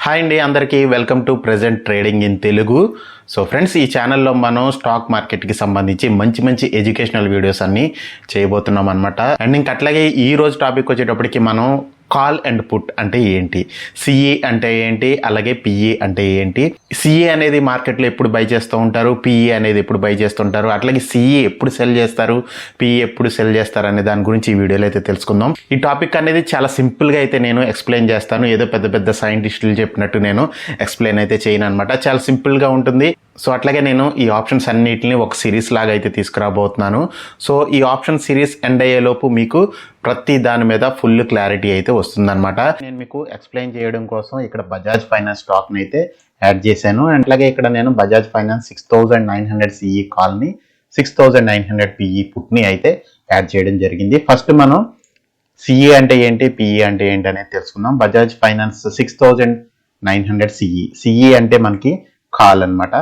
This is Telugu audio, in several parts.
హాయ్ అండి, అందరికీ welcome to present trading in Telugu. So friends, ఈ ఛానల్లో మనం స్టాక్ మార్కెట్కి సంబంధించి మంచి ఎడ్యుకేషనల్ వీడియోస్ అన్ని చేయబోతున్నాం అనమాట. అండ్ ఇంకా అట్లాగే ఈ రోజు టాపిక్ వచ్చేటప్పటికి మనం కాల్ అండ్ పుట్ అంటే ఏంటి, సిఈ అంటే ఏంటి, అలాగే పిఈ అంటే ఏంటి. సిఈ అనేది మార్కెట్లో ఎప్పుడు బై చేస్తూ ఉంటారు, పిఈ అనేది ఎప్పుడు బై చేస్తుంటారు, అట్లాగే సిఈ ఎప్పుడు సెల్ చేస్తారు, పిఈ ఎప్పుడు సెల్ చేస్తారు అనే దాని గురించి ఈ వీడియోలో అయితే తెలుసుకుందాం. ఈ టాపిక్ అనేది చాలా సింపుల్గా అయితే నేను ఎక్స్ప్లెయిన్ చేస్తాను. ఏదో పెద్ద సైంటిస్టులు చెప్పినట్టు నేను ఎక్స్ప్లెయిన్ అయితే చేయను అనమాట. చాలా సింపుల్గా ఉంటుంది. సో అట్లాగే నేను ఈ ఆప్షన్స్ అన్నిటిని ఒక సిరీస్ లాగా అయితే తీసుకురాబోతున్నాను. సో ఈ ఆప్షన్ సిరీస్ ఎండ్ అయ్యేలోపు మీకు ప్రతి దాని మీద ఫుల్ క్లారిటీ అయితే వస్తుందన్నమాట. నేను మీకు ఎక్స్ప్లెయిన్ చేయడం కోసం ఇక్కడ బజాజ్ ఫైనాన్స్ స్టాక్ని అయితే యాడ్ చేశాను. అట్లాగే ఇక్కడ నేను బజాజ్ ఫైనాన్స్ 6900 సిఈ కాల్ని 6900 పిఈ పుట్ని అయితే యాడ్ చేయడం జరిగింది. ఫస్ట్ మనం సిఈ అంటే ఏంటి, పిఈ అంటే ఏంటి అనేది తెలుసుకుందాం. బజాజ్ ఫైనాన్స్ 6900 సిఈ అంటే మనకి కాల్ అనమాట.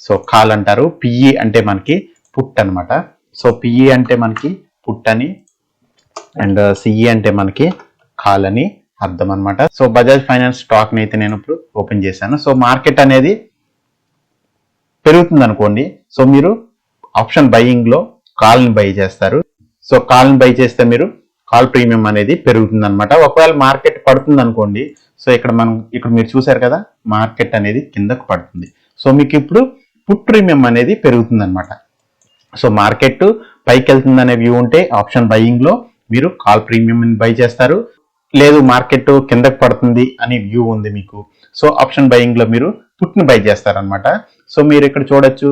సో కాల్ అంటారు. పిఈ అంటే మనకి పుట్ అనమాట. సో పిఈ అంటే మనకి పుట్ అని అండ్ సిఈ అంటే మనకి కాల్ అని అర్థం అనమాట. సో బజాజ్ ఫైనాన్స్ స్టాక్ని అయితే నేను ఇప్పుడు ఓపెన్ చేశాను. సో మార్కెట్ అనేది పెరుగుతుంది అనుకోండి. సో మీరు ఆప్షన్ బయింగ్లో కాల్ని బై చేస్తారు. సో కాల్ని బై చేస్తే మీరు కాల్ ప్రీమియం అనేది పెరుగుతుంది అనమాట. ఒకవేళ మార్కెట్ పడుతుంది అనుకోండి. సో ఇక్కడ మీరు చూసారు కదా, మార్కెట్ అనేది కిందకు పడుతుంది. సో మీకు ఇప్పుడు పుట్ ప్రీమియం అనేది పెరుగుతుంది అనమాట. సో మార్కెట్ పైకి వెళ్తుంది అనే వ్యూ ఉంటే ఆప్షన్ బయింగ్ లో మీరు కాల్ ప్రీమియం బై చేస్తారు. లేదు మార్కెట్ కిందకు పడుతుంది అనే వ్యూ ఉంది మీకు, సో ఆప్షన్ బయింగ్ లో మీరు పుట్ ని బై చేస్తారనమాట. సో మీరు ఇక్కడ చూడొచ్చు,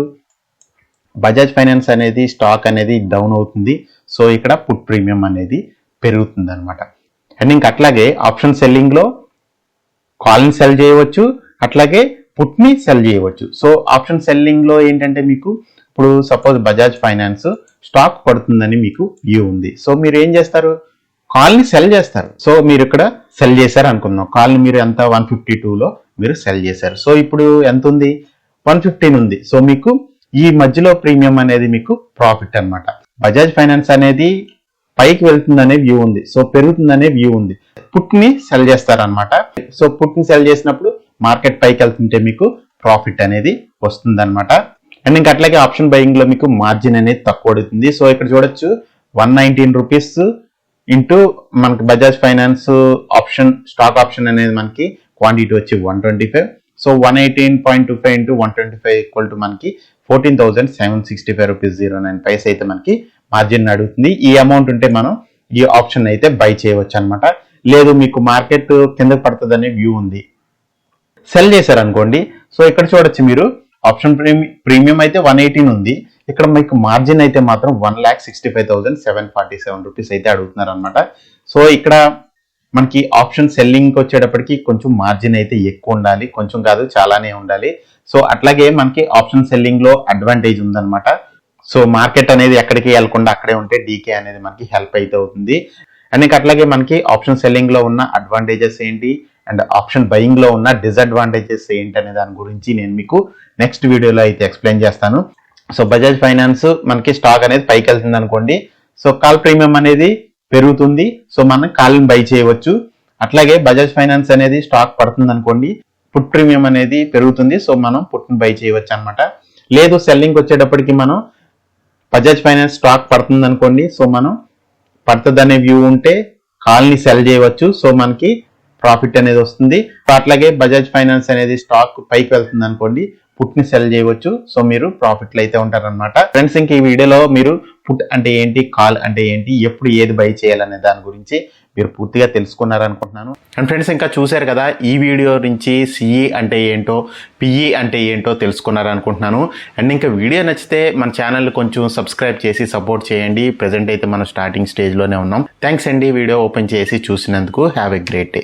బజాజ్ ఫైనాన్స్ అనేది స్టాక్ అనేది డౌన్ అవుతుంది. సో ఇక్కడ పుట్ ప్రీమియం అనేది పెరుగుతుంది అనమాట. అండ్ ఇంకా అట్లాగే ఆప్షన్ సెల్లింగ్ లో కాల్ని సెల్ చేయవచ్చు, అట్లాగే పుట్ ని సెల్ చేయవచ్చు. సో ఆప్షన్ సెల్లింగ్ లో ఏంటంటే మీకు ఇప్పుడు సపోజ్ బజాజ్ ఫైనాన్స్ స్టాక్ పడుతుందని మీకు వ్యూ ఉంది. సో మీరు ఏం చేస్తారు, కాల్ని సెల్ చేస్తారు. సో మీరు ఇక్కడ సెల్ చేశారు అనుకుందాం. కాల్ని మీరు ఎంత 152లో మీరు సెల్ చేశారు. సో ఇప్పుడు ఎంత ఉంది, 115 ఉంది. సో మీకు ఈ మధ్యలో ప్రీమియం అనేది మీకు ప్రాఫిట్ అనమాట. బజాజ్ ఫైనాన్స్ అనేది పైకి వెళ్తుందనే వ్యూ ఉంది, సో పెరుగుతుందనే వ్యూ ఉంది. పుట్ ని సెల్ చేస్తారనమాట. సో పుట్ ని సెల్ చేసినప్పుడు మార్కెట్ పైకి వెళ్తుంటే మీకు ప్రాఫిట్ అనేది వస్తుంది అనమాట. అండ్ ఇంకా అట్లాగే ఆప్షన్ బయింగ్ లో మీకు మార్జిన్ అనేది తక్కువ పడుతుంది. సో ఇక్కడ చూడొచ్చు 119 రూపీస్ ఇంటూ మనకి Bajaj finance option stock option అనేది మనకి క్వాంటిటీ వచ్చి 125. సో 118.25 ఇంటూ 125 ఈక్వల్ టు మనకి 14,765 రూపీస్ 09 పైస్ అయితే మనకి మార్జిన్ అడుగుతుంది. ఈ అమౌంట్ ఉంటే మనం ఈ ఆప్షన్ అయితే బై చేయవచ్చు అనమాట. లేదు మీకు మార్కెట్ కింద పడుతుంది అనే వ్యూ ఉంది, సెల్ చేశారు అనుకోండి. సో ఇక్కడ చూడొచ్చు మీరు ఆప్షన్ ప్రీమియం అయితే 118 ఉంది. ఇక్కడ మీకు మార్జిన్ అయితే మాత్రం 1,65,747 రూపీస్ అయితే అడుగుతున్నారు అనమాట. సో ఇక్కడ మనకి ఆప్షన్ సెల్లింగ్ వచ్చేటప్పటికి కొంచెం మార్జిన్ అయితే ఎక్కువ ఉండాలి, కొంచెం కాదు చాలానే ఉండాలి. సో అట్లాగే మనకి ఆప్షన్ సెల్లింగ్ లో అడ్వాంటేజ్ ఉందన్నమాట. సో మార్కెట్ అనేది ఎక్కడికి వెళ్లకుండా అక్కడే ఉంటే డీకే అనేది మనకి హెల్ప్ అయితే అవుతుంది. అండ్ ఇంకా అట్లాగే మనకి ఆప్షన్ సెల్లింగ్ లో ఉన్న అడ్వాంటేజెస్ ఏంటి అండ్ ఆప్షన్ బయింగ్ లో ఉన్న డిసడ్వాంటేజెస్ ఏంటి అనే దాని గురించి నేను మీకు నెక్స్ట్ వీడియోలో అయితే ఎక్స్ప్లెయిన్ చేస్తాను. సో బజాజ్ ఫైనాన్స్ మనకి స్టాక్ అనేది పైకి వెళ్తుంది అనుకోండి. సో కాల్ ప్రీమియం అనేది పెరుగుతుంది. సో మనం కాల్ని బై చేయవచ్చు. అట్లాగే బజాజ్ ఫైనాన్స్ అనేది స్టాక్ పడుతుంది అనుకోండి, పుట్ ప్రీమియం అనేది పెరుగుతుంది. సో మనం పుట్ని బై చేయవచ్చు అనమాట. లేదు సెల్లింగ్ వచ్చేటప్పటికి మనం బజాజ్ ఫైనాన్స్ స్టాక్ పడుతుంది అనుకోండి. సో మనం పడుతుంది అనే వ్యూ ఉంటే కాల్ని సెల్ చేయవచ్చు. సో మనకి ప్రాఫిట్ అనేది వస్తుంది. అట్లాగే బజాజ్ ఫైనాన్స్ అనేది స్టాక్ పైకి వెళ్తుంది అనుకోండి, పుట్ ని సెల్ చేయవచ్చు. సో మీరు ప్రాఫిట్లు అయితే ఉంటారనమాట. ఫ్రెండ్స్, ఇంక ఈ వీడియోలో మీరు పుట్ అంటే ఏంటి, కాల్ అంటే ఏంటి, ఎప్పుడు ఏది బై చేయాలనే దాని గురించి మీరు పూర్తిగా తెలుసుకున్నారనుకుంటున్నాను. అండ్ ఫ్రెండ్స్, ఇంకా చూశారు కదా, ఈ వీడియో నుంచి సిఈ అంటే ఏంటో, పిఈ అంటే ఏంటో తెలుసుకున్నారనుకుంటున్నాను. అండ్ ఇంకా వీడియో నచ్చితే మన ఛానల్ కొంచెం సబ్స్క్రైబ్ చేసి సపోర్ట్ చేయండి. ప్రెజెంట్ అయితే మనం స్టార్టింగ్ స్టేజ్లోనే ఉన్నాం. థ్యాంక్స్ అండి వీడియో ఓపెన్ చేసి చూసినందుకు. Have a great day.